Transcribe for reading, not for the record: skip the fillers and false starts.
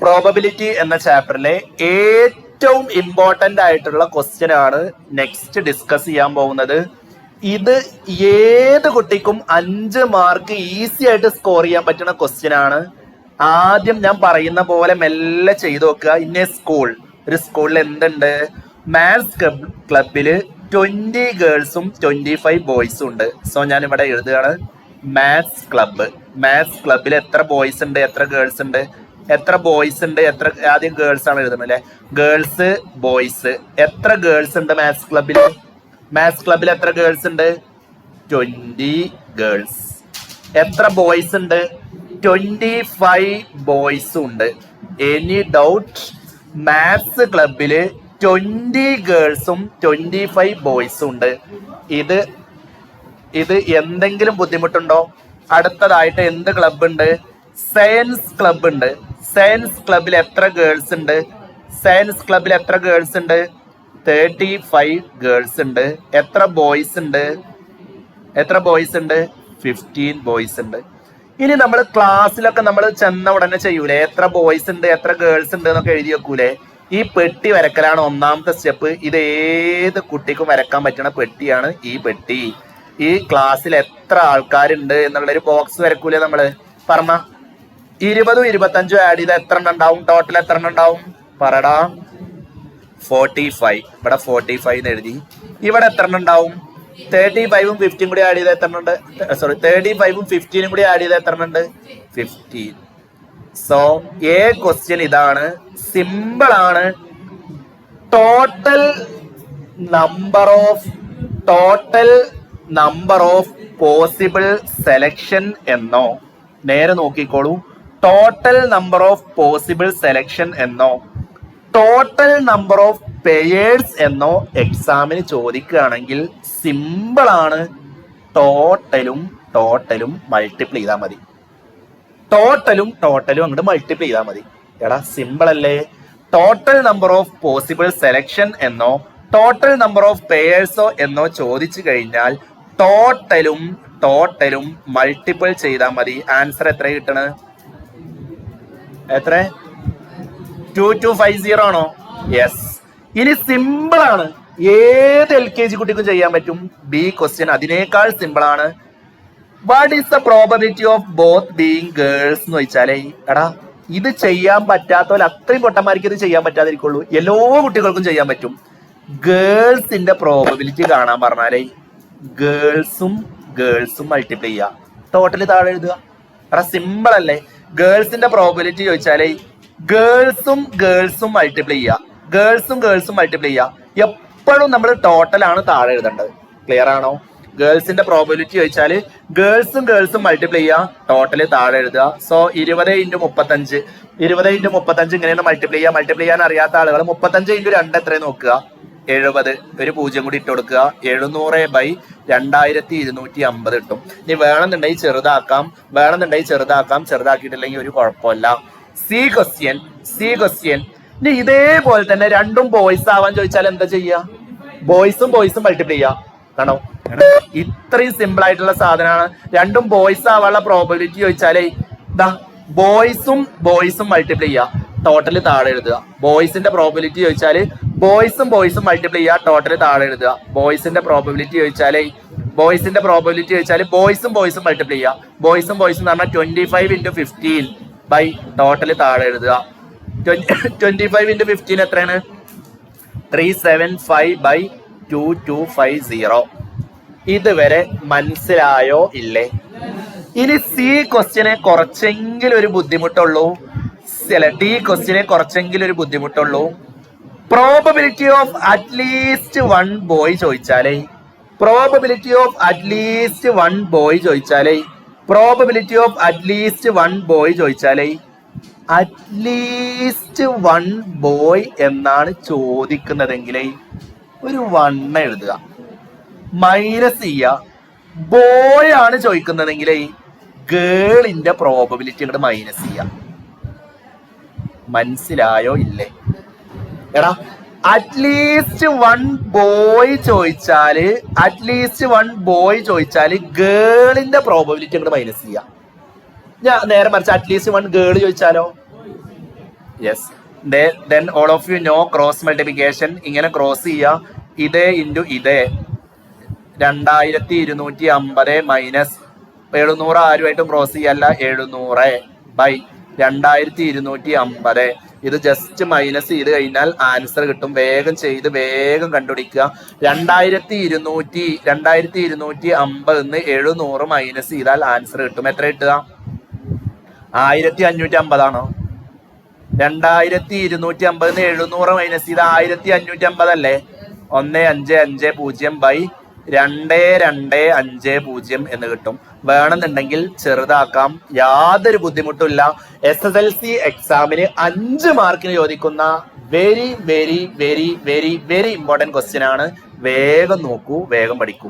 Probability എന്ന ചാപ്റ്ററിലെ ഏറ്റവും important ആയിട്ടുള്ള ക്വസ്റ്റ്യൻ ആണ് നെക്സ്റ്റ് ഡിസ്കസ് ചെയ്യാൻ പോകുന്നത്. ഇത് ഏത് കുട്ടിക്കും 5 മാർക്ക് ഈസി ആയിട്ട് സ്കോർ ചെയ്യാൻ പറ്റുന്ന ക്വസ്റ്റ്യൻ ആണ്. ആദ്യം ഞാൻ പറയുന്ന പോലെ മെല്ലെ ചെയ്തു നോക്കുക. ഇന്ന ഒരു സ്കൂളിൽ എന്തുണ്ട്? മാത്സ് ക്ലബില് 20 ഗേൾസും 25 ബോയ്സും ഉണ്ട്. സോ ഞാൻ ഇവിടെ എഴുതുകയാണ് മാത്സ് ക്ലബിൽ എത്ര ബോയ്സ് ഉണ്ട്, എത്ര ഗേൾസ് ഉണ്ട്, എത്ര ബോയ്സ് ഉണ്ട്, എത്ര ആദ്യം ഗേൾസ് ആണ് എഴുതുന്നത് അല്ലെ, ഗേൾസ് ബോയ്സ്. എത്ര ഗേൾസ് ഉണ്ട് മാത്സ് ക്ലബിൽ എത്ര ഗേൾസ് ഉണ്ട്? 20 ഗേൾസ്. എത്ര ബോയ്സ് ഉണ്ട്? 25 ബോയ്സും ഉണ്ട്. Any doubt? മാത്സ് ക്ലബില് 20 ഗേൾസും 25 ബോയ്സും ഉണ്ട്. ഇത് എന്തെങ്കിലും ബുദ്ധിമുട്ടുണ്ടോ? അടുത്തതായിട്ട് എന്ത് ക്ലബ് ഉണ്ട്? സയൻസ് ക്ലബ് ഉണ്ട്. സയൻസ് ക്ലബിൽ എത്ര ഗേൾസ് ഉണ്ട്? 35 ഗേൾസ് ഉണ്ട്. എത്ര ബോയ്സ് ഉണ്ട്? 15 ബോയ്സ് ഉണ്ട്. ഇനി നമ്മൾ ക്ലാസ്സിലൊക്കെ നമ്മൾ ചെന്ന ഉടനെ ചെയ്യൂലേ, എത്ര ബോയ്സ് ഉണ്ട് എത്ര ഗേൾസ് ഉണ്ട് എന്നൊക്കെ എഴുതി വെക്കൂലേ? ഈ പെട്ടി വരക്കലാണ് ഒന്നാമത്തെ സ്റ്റെപ്പ്. ഇത് ഏത് കുട്ടിക്കും വരക്കാൻ പറ്റുന്ന പെട്ടിയാണ് ഈ പെട്ടി. ഈ ക്ലാസ്സിൽ എത്ര ആൾക്കാരുണ്ട് എന്നുള്ളൊരു ബോക്സ് വരക്കൂലേ നമ്മള്? പറഞ്ഞ 20ഉം 25ഉം ആഡ് ചെയ്താൽ എത്ര എണ്ണം ഉണ്ടാവും? ടോട്ടൽ എത്ര എണ്ണം ഉണ്ടാവും? പറടാ. 45. ഇവിടെ 45 എന്ന് എഴുതി. ഇവിടെ എത്ര എണ്ണം ഉണ്ടാവും? 35ഉം 15 കൂടി ആഡ് ചെയ്താൽ എത്ര ഉണ്ട്? 35ഉം 15ഉം കൂടി ആഡ് ചെയ്താൽ എത്ര ഉണ്ട്? 15. സോ എ ക്വസ്റ്റ്യൻ ഇതാണ്, സിമ്പിൾ ആണ്. Total number of possible selection എന്നോ, നേരെ നോക്കിക്കോളൂ, total number of possible selection എന്നോ ടോട്ടൽ നമ്പർ ഓഫ് പെയേഴ്സ് എന്നോ എക്സാമിന് ചോദിക്കുകയാണെങ്കിൽ സിമ്പിൾ ആണ്. ടോട്ടലും മൾട്ടിപ്ലൈ ചെയ്താൽ മതി. ടോട്ടലും അങ്ങോട്ട് മൾട്ടിപ്ലൈ ചെയ്താൽ മതി. എടാ സിമ്പിൾ അല്ലേ? Total number of possible selection എന്നോ ടോട്ടൽ നമ്പർ ഓഫ് പെയേഴ്സോ എന്നോ ചോദിച്ചു കഴിഞ്ഞാൽ ടോട്ടലും മൾട്ടിപ്പിൾ ചെയ്താൽ മതി. ആൻസർ എത്ര കിട്ടണ? എത്ര? 2250 ആണോ? യെസ്. ഇനി സിമ്പിൾ ആണ്, ഏത് LKG കുട്ടിക്കും ചെയ്യാൻ പറ്റും. ബി ക്വസ്റ്റ്യൻ അതിനേക്കാൾ സിമ്പിൾ ആണ്. What is the probability of both being girls എന്ന് ചോദിച്ചാലേ, എടാ ഇത് ചെയ്യാൻ പറ്റാത്തവർ അത്രയും പൊട്ടന്മാർക്ക് ഇത് ചെയ്യാൻ പറ്റാതിരിക്കുള്ളൂ. എല്ലാ കുട്ടികൾക്കും ചെയ്യാൻ പറ്റും. ഗേൾസിന്റെ പ്രോബബിലിറ്റി കാണാൻ പറഞ്ഞാലേ ഗേൾസും മൾട്ടിപ്ലൈ ചെയ്യുക, ടോട്ടൽ താഴെ എഴുതുക. എടാ സിമ്പിൾ അല്ലേ? ഗേൾസിന്റെ പ്രോബബിലിറ്റി ചോദിച്ചാലേ ഗേൾസും മൾട്ടിപ്ലൈ ചെയ്യുക, ഗേൾസും മൾട്ടിപ്ലൈ ചെയ്യുക. എപ്പോഴും നമ്മൾ ടോട്ടലാണ് താഴെ എഴുതേണ്ടത്. ക്ലിയർ ആണോ? ഗേൾസിന്റെ പ്രോബബിലിറ്റി ചോദിച്ചാല് ഗേൾസും മൾട്ടിപ്ലൈ ചെയ്യുക, ടോട്ടല് താഴെ എഴുതുക. സോ 20 × 35 ഇങ്ങനെയാണ് മൾട്ടിപ്ലൈ ചെയ്യാൻ അറിയാത്ത ആളുകൾ 35 × 2 എത്ര നോക്കുക? 70. ഒരു 0 കൂടി ഇട്ട് കൊടുക്കുക. 700/2250 കിട്ടും. ഇനി വേണമെന്നുണ്ടെങ്കിൽ ചെറുതാക്കാം, ചെറുതാക്കിയിട്ടില്ലെങ്കിൽ ഒരു കുഴപ്പമില്ല. C question. ഇനി ഇതേപോലെ തന്നെ രണ്ടും ബോയ്സ് ആവാൻ ചോദിച്ചാൽ എന്താ ചെയ്യുക? ബോയ്സും മൾട്ടിപ്ലൈ ചെയ്യുക. കാണോ, ഇത്രയും സിമ്പിൾ ആയിട്ടുള്ള സാധനമാണ്. രണ്ടും ബോയ്സ് ആവാനുള്ള പ്രോബബിലിറ്റി ചോദിച്ചാലേ ബോയ്സും മൾട്ടിപ്ലൈ ചെയ്യുക, ടോട്ടല് താഴെ എഴുതുക. ബോയ്സിന്റെ പ്രോബബിലിറ്റി ചോദിച്ചാല് ബോയ്സും മൾട്ടിപ്ലൈ ചെയ്യുക, ടോട്ടല് താഴെ എഴുതുക. ബോയ്സിന്റെ പ്രോബബിലിറ്റി ചോദിച്ചാല് ബോയ്സും മൾട്ടിപ്ലൈ ചെയ്യുക. ബോയ്സും എന്ന് പറഞ്ഞാൽ 25 × 15 ടോട്ടല് താഴെ എഴുതുക. 25 × 15 എത്രയാണ്? 375/2250. ഇതുവരെ മനസ്സിലായോ ഇല്ലേ? ഇനി സി ക്വസ്റ്റ്യനെ കുറച്ചെങ്കിലും ഒരു ബുദ്ധിമുട്ടുള്ളൂ. ഡി ക്വസ്റ്റ്യനെ കുറച്ചെങ്കിലും ഒരു ബുദ്ധിമുട്ടുള്ളൂ. Probability of at least one boy ചോദിച്ചാലേ അറ്റ്ലീസ്റ്റ് വൺ ബോയ് എന്നാണ് ചോദിക്കുന്നതെങ്കിലേ ഒരു 1 എഴുതുക, മൈനസ് ചെയ്യുക. ബോയ് ആണ് ചോദിക്കുന്നതെങ്കിലേ ഗേളിന്റെ പ്രോബബിലിറ്റി അങ്ങോട്ട് മൈനസ് ചെയ്യുക. മനസ്സിലായോ ഇല്ലേ? എടാ അറ്റ്ലീസ്റ്റ് വൺ ബോയ് ചോദിച്ചാല് ഗേളിന്റെ പ്രോബബിലിറ്റി അങ്ങോട്ട് മൈനസ് ചെയ്യാം. ഞാൻ നേരെ മറിച്ച് അറ്റ്ലീസ്റ്റ് വൺ ഗേൾ ചോദിച്ചാലോ yes. Then all of you know cross multiplication. ഇങ്ങനെ ക്രോസ് ചെയ്യുക, ഇതേ ഇൻറ്റു ഇതേ 2250 മൈനസ് 700 ആരുമായിട്ടും ക്രോസ് ചെയ്യല്ല, 700 ബൈ 2250. ഇത് ജസ്റ്റ് മൈനസ് ചെയ്ത് കഴിഞ്ഞാൽ ആൻസർ കിട്ടും. വേഗം ചെയ്ത് വേഗം കണ്ടുപിടിക്കുക. 2250 700 മൈനസ് ചെയ്താൽ ആൻസർ കിട്ടും. എത്ര കിട്ടുക? 1550 ആണോ? 2250 700 മൈനസ് ചെയ്ത് 1550 അല്ലേ? 1550 ബൈ 2250 എന്ന് കിട്ടും. വേണമെന്നുണ്ടെങ്കിൽ ചെറുതാക്കാം, യാതൊരു ബുദ്ധിമുട്ടില്ല. SSLC എക്സാമിന് 5 മാർക്കിന് ചോദിക്കുന്ന very very very very very important question ആണ്. വേഗം നോക്കൂ, വേഗം പഠിക്കൂ.